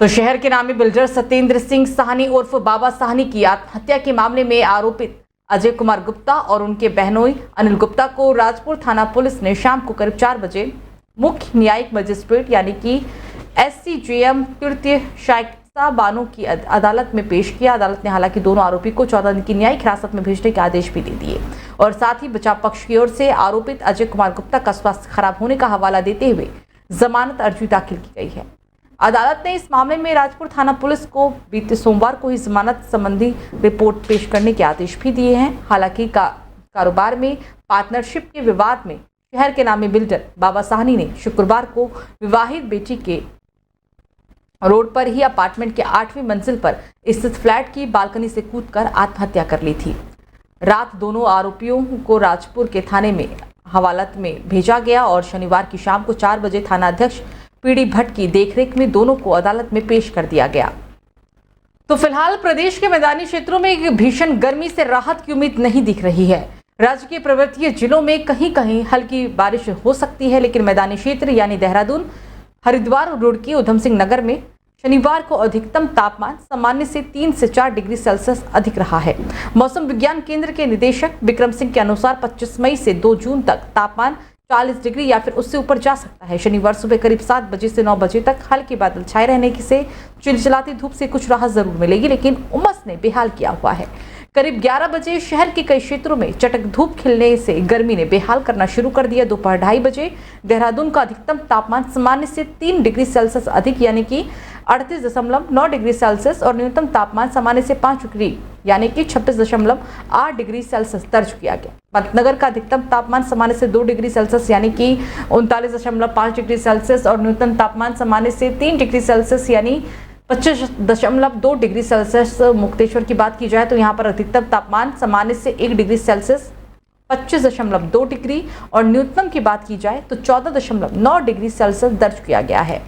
तो शहर के नामी बिल्डर सत्येंद्र सिंह साहनी उर्फ बाबा साहनी की आत्महत्या के मामले में आरोपित अजय कुमार गुप्ता और उनके बहनोई अनिल गुप्ता को राजपुर थाना पुलिस ने शाम को करीब 4 बजे मुख्य न्यायिक मजिस्ट्रेट यानी कि SCJM तृतीय शाइस्ता बानो की अदालत में पेश किया। अदालत ने हालांकि दोनों आरोपी को 14 दिन की न्यायिक हिरासत में भेजने के आदेश भी दे दिए और साथ ही बचाव पक्ष की ओर से आरोपित अजय कुमार गुप्ता का स्वास्थ्य खराब होने का हवाला देते हुए जमानत अर्जी दाखिल की गई है। अदालत ने इस मामले में राजपुर थाना पुलिस को बीते सोमवार को ही जमानत संबंधी रिपोर्ट पेश करने के आदेश भी दिए हैं। हालांकि कारोबार में पार्टनरशिप के विवाद में शहर के नामी बिल्डर बाबा साहनी ने शुक्रवार को विवाहित बेटी के रोड पर ही अपार्टमेंट के 8वीं मंजिल पर स्थित फ्लैट की बालकनी से कूदकर आत्महत्या कर ली थी। रात दोनों आरोपियों को राजपुर के थाने में हवालात में भेजा गया और शनिवार की शाम को 4 बजे थाना अध्यक्ष PD भट्ट की देखरेख में दोनों को अदालत में पेश कर दिया गया। तो फिलहाल प्रदेश के मैदानी क्षेत्रों में भीषण गर्मी से राहत की उम्मीद नहीं दिख रही है। राज्य के पर्वतीय जिलों में कहीं कहीं हल्की बारिश हो सकती है, लेकिन मैदानी क्षेत्र यानी देहरादून, हरिद्वार, रुड़की, उधम सिंह नगर में शनिवार को अधिकतम तापमान सामान्य से 3 से 4 डिग्री सेल्सियस अधिक रहा है। मौसम विज्ञान केंद्र के निदेशक विक्रम सिंह के अनुसार 25 मई से 2 जून तक तापमान 40 डिग्री या फिर उससे ऊपर जा सकता है। शनिवार सुबह करीब 7 बजे से 9 बजे तक हल्के बादल छाए रहने से चिलचिलाती धूप से कुछ राहत जरूर मिलेगी, लेकिन उमस ने बेहाल किया हुआ है। करीब 11 बजे शहर के कई क्षेत्रों में चटक धूप खिलने से गर्मी ने बेहाल करना शुरू कर दिया। दोपहर 2:30 बजे देहरादून का अधिकतम तापमान सामान्य से 3 डिग्री सेल्सियस अधिक यानी कि 38.9 डिग्री सेल्सियस और न्यूनतम तापमान सामान्य से 5 डिग्री यानी कि 26.8 डिग्री सेल्सियस दर्ज किया गया। पंतनगर का अधिकतम तापमान सामान्य से 2 डिग्री सेल्सियस यानी कि 39.5 डिग्री सेल्सियस और न्यूनतम तापमान सामान्य से 3 डिग्री सेल्सियस यानी 25.2 डिग्री सेल्सियस। मुक्तेश्वर की बात की जाए तो यहाँ पर अधिकतम तापमान सामान्य से 1 डिग्री सेल्सियस 25.2 डिग्री और न्यूनतम की बात की जाए तो 14.9 डिग्री सेल्सियस दर्ज किया गया है।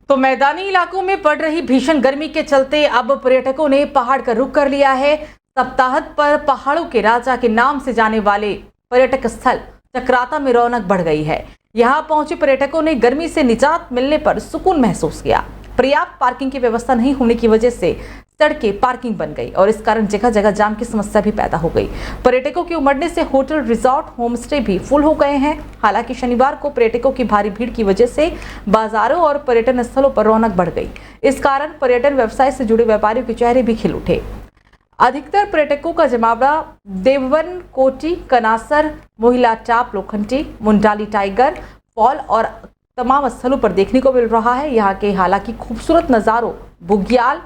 तो मैदानी इलाकों में पड़ रही भीषण गर्मी के चलते अब पर्यटकों ने पहाड़ का रुख कर लिया है। सप्ताहांत पर पहाड़ों के राजा के नाम से जाने वाले पर्यटक स्थल चक्राता में रौनक बढ़ गई है। यहां पहुंचे पर्यटकों ने गर्मी से निजात मिलने पर सुकून महसूस किया। पर्याप्त पार्किंग की व्यवस्था नहीं होने की वजह से सड़कें पार्किंग बन गई और इस कारण जगह जगह जाम की समस्या भी पैदा हो गई। पर्यटकों के उमड़ने से होटल, रिजॉर्ट, होम स्टे भी फुल हो गए हैं। हालांकि शनिवार को पर्यटकों की भारी भीड़ की वजह से बाजारों और पर्यटन स्थलों पर रौनक बढ़ गई। इस कारण पर्यटन व्यवसाय से जुड़े व्यापारियों के चेहरे भी खिल उठे। अधिकतर पर्यटकों का जमावड़ा देववन, कोटी, कनासर, मोहिला टाप, लोखंडी, मुंडाली टाइगर फॉल और तमाम स्थलों पर देखने को मिल रहा है। यहाँ के हालांकि खूबसूरत नज़ारों, बुग्याल,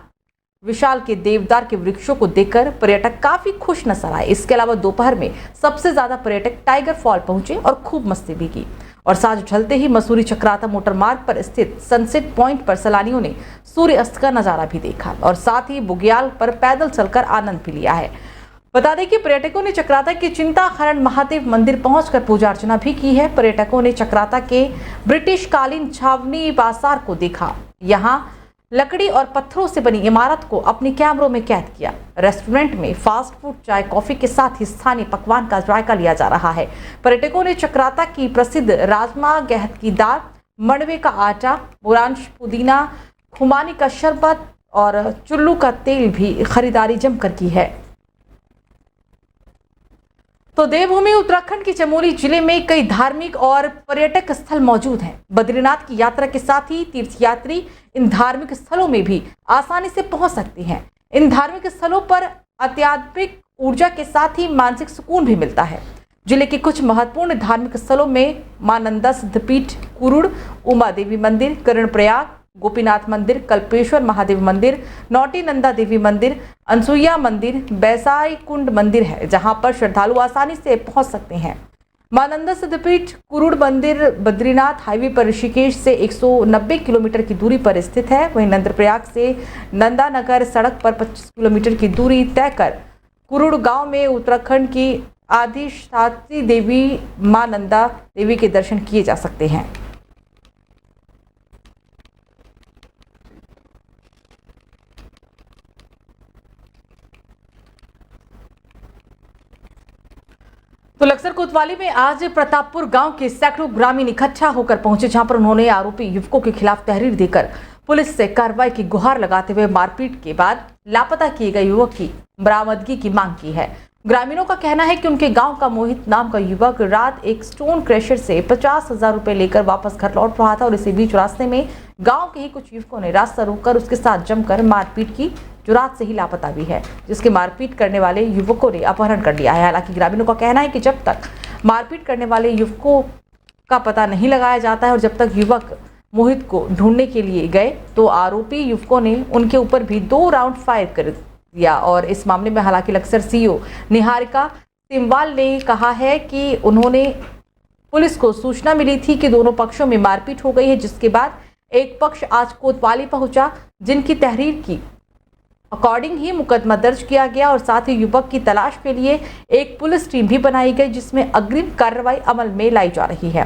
विशाल के देवदार के वृक्षों को देखकर पर्यटक काफी खुश नजर आए। इसके अलावा दोपहर में सबसे ज्यादा पर्यटक टाइगर फॉल पहुंचे और खूब मस्ती भी की और साँझ ढलते ही मसूरी चक्राता मोटर मार्ग पर स्थित सनसेट पॉइंट पर सैलानियों ने सूर्य अस्त का नजारा भी देखा और साथ ही बुग्याल पर पैदल चलकर आनंद भी लिया है। बता दें कि पर्यटकों ने चक्राता के चिंताहरण महादेव मंदिर पहुंचकर पूजा अर्चना भी की है। पर्यटकों ने चक्राता के ब्रिटिश कालीन छावनी बाजार को देखा। यहाँ लकड़ी और पत्थरों से बनी इमारत को अपने कैमरों में कैद किया। रेस्टोरेंट में फास्ट फूड, चाय, कॉफी के साथ ही स्थानीय पकवान का जायका लिया जा रहा है। पर्यटकों ने चक्राता की प्रसिद्ध राजमा, गहत की दाल, मड़वे का आटा, बुरांश पुदीना, खुमानी का शरबत और चुल्लू का तेल भी खरीदारी जमकर की है। तो देवभूमि उत्तराखंड के चमोली जिले में कई धार्मिक और पर्यटक स्थल मौजूद हैं। बद्रीनाथ की यात्रा के साथ ही तीर्थयात्री इन धार्मिक स्थलों में भी आसानी से पहुंच सकते हैं। इन धार्मिक स्थलों पर आध्यात्मिक ऊर्जा के साथ ही मानसिक सुकून भी मिलता है। जिले के कुछ महत्वपूर्ण धार्मिक स्थलों में मां नंदा सिद्धपीठ कुरुड़, उमा देवी मंदिर, कर्णप्रयाग, गोपीनाथ मंदिर, कल्पेश्वर महादेव मंदिर, नौटी नंदा देवी मंदिर, अनसुईया मंदिर, बैसाई कुंड मंदिर है, जहां पर श्रद्धालु आसानी से पहुंच सकते हैं। मां नंदा सिद्धपीठ कुरुड़ मंदिर बद्रीनाथ हाईवे पर ऋषिकेश से 190 किलोमीटर की दूरी पर स्थित है। वहीं नंदप्रयाग से नंदानगर सड़क पर 25 किलोमीटर की दूरी तय कर कुरुड़ गांव में उत्तराखंड की आदिशक्ति देवी मां नंदा देवी के दर्शन किए जा सकते हैं। तो तो लक्सर कोतवाली में आज प्रतापपुर गांव के सैकड़ों ग्रामीण इकट्ठा होकर पहुंचे, जहां पर उन्होंने आरोपी युवकों के खिलाफ तहरीर देकर पुलिस से कार्रवाई की गुहार लगाते हुए मारपीट के बाद लापता किए गए युवक की बरामदगी की मांग की है। ग्रामीणों का कहना है कि उनके गांव का मोहित नाम का युवक रात एक स्टोन क्रशर से 50,000 रुपए लेकर वापस घर लौट रहा था और इसी बीच रास्ते में गांव के ही कुछ युवकों ने रास्ता रोककर उसके साथ जमकर मारपीट की, जो रात से ही लापता भी है, जिसके मारपीट करने वाले युवकों ने अपहरण कर लिया है। हालांकि ग्रामीणों का कहना है कि जब तक मारपीट करने वाले युवकों का पता नहीं लगाया जाता है और जब तक युवक मोहित को ढूंढने के लिए गए तो आरोपी युवकों ने उनके ऊपर भी 2 राउंड फायर कर दिया। और इस मामले में हालांकि लक्सर सीओ निहारिका सिमवाल ने कहा है कि उन्होंने पुलिस को सूचना मिली थी कि दोनों पक्षों में मारपीट हो गई है, जिसके बाद एक पक्ष आज कोतवाली पहुंचा, जिनकी तहरीर की अकॉर्डिंग ही मुकदमा दर्ज किया गया और साथ ही युवक की तलाश के लिए एक पुलिस टीम भी बनाई गई, जिसमें अग्रिम कार्रवाई अमल में लाई जा रही है।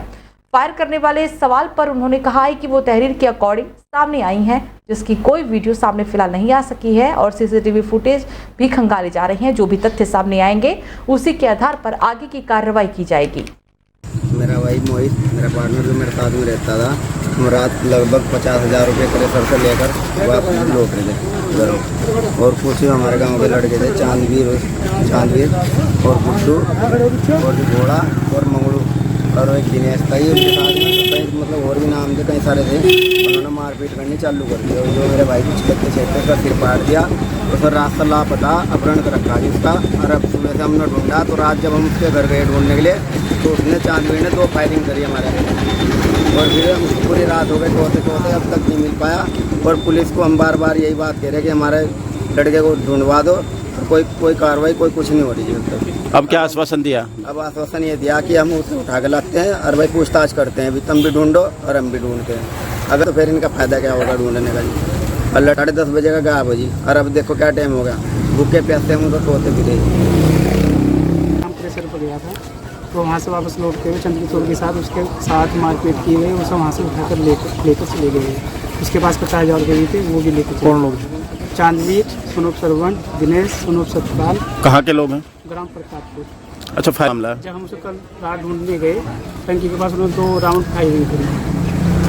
फायर करने वाले सवाल पर उन्होंने कहा है कि वो तहरीर के अकॉर्डिंग सामने आई हैं, जिसकी कोई वीडियो सामने फिलहाल नहीं आ सकी है और सीसीटीवी फुटेज भी खंगाले जा रहे हैं। जो भी तथ्य सामने आएंगे उसी के आधार पर आगे की कार्रवाई की जाएगी। मेरा भाई मोहित, मेरा पार्टनर जो मेरे साथ में रहता था, हम रात लगभग 50,000 रुपये क्रशर से लेकर वापस लौट रहे थे घरों। और कुछ हमारे गांव के लड़के थे, चांदवीर और गुड्डू और घोड़ा और मंगलू और एक दिनेश था। ये उसके साथ में मतलब और भी नाम थे, कई सारे थे। उन्होंने मारपीट करनी चालू कर दी और जो मेरे भाई कुछ कहते का सिर फाड़ दिया तो फिर रास्ता लापता अपहरण कर रखा जिसका। और अब सुबह से हमने ढूंढा तो रात जब हम उसके घर गए ढूंढने के लिए तो उसने चांदवीर ने 2 फायरिंग करी हमारे और फिर पूरी रात हो गई टोते अब तक नहीं मिल पाया। और पुलिस को हम बार बार यही बात कह रहे हैं कि हमारे लड़के को ढूंढवा दो, कोई कार्रवाई कुछ नहीं हो रही है अब तक। अब क्या आश्वासन दिया? अब आश्वासन ये दिया कि हम उसे उठा के लाते हैं और भाई पूछताछ करते हैं, तुम भी ढूंढो और हम भी ढूंढते हैं। अगर तो फिर इनका फायदा क्या होगा ढूंढने का जी। और 10:30 बजे का गायब हो जी। और अब देखो क्या टाइम हो गया, भूखे प्यासे हम तो टोते भी रहे। हम क्रशर पर गया था तो वहाँ से वापस लौटते हुए चंद किशोर के साथ उसके साथ मारपीट की गई, उसे वहाँ से उठाकर लेकर चले गए। उसके पास 50,000 रुपये भी थे, वो भी लेकर चले। कौन लोग? चांदवीर, सुनोप सरवण, दिनेश, सुनोप सतपाल। कहाँ के लोग हैं? ग्राम प्रतापपुर। अच्छा, मामला है। जब हम उसे कल रात ढूंढने गए, टंकी के पास उन्होंने 2 राउंड फायरिंग करी।